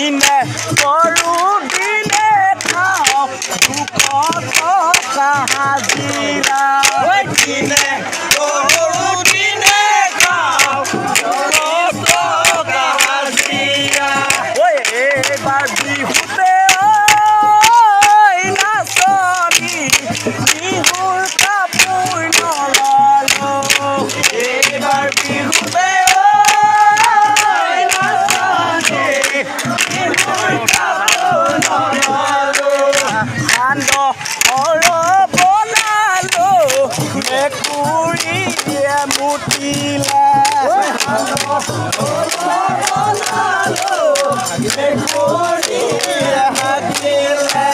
দিনে গৰু দিনে খাওঁ 200 টকা হাজিৰা দিনে গৰু দিনে খাওঁ 200 টকা হাজিৰা ঐ এইবাৰ বিহুতে নাচনী বিহুৰ কাপোৰ নললো এইবাৰ বিহুতে বনালো মেকুৰীয়ে মুতিলে মেকুৰীয়ে হাগিলে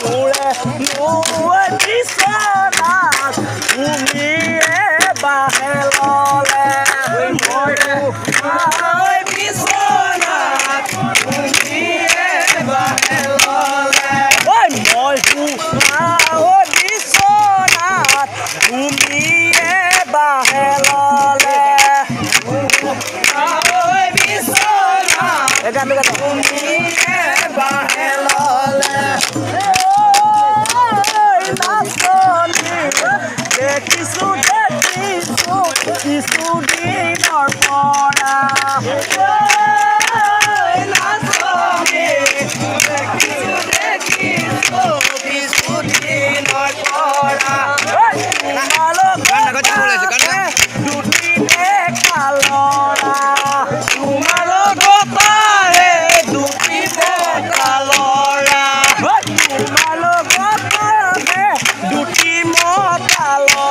মোৰে নোৱে বিচনাত ভূমিয়ে বাহে ললে মই বিচনাত ভূমিয়ে বাহে ল'লে মই বিচনাত ভূমিয়ে বাহে ললে বিচনাত ভূমিয়ে বাহে ল'লে দেখিছো কিছুদিনৰ পৰা দুদিনে কালৰা দুটি মকালৰা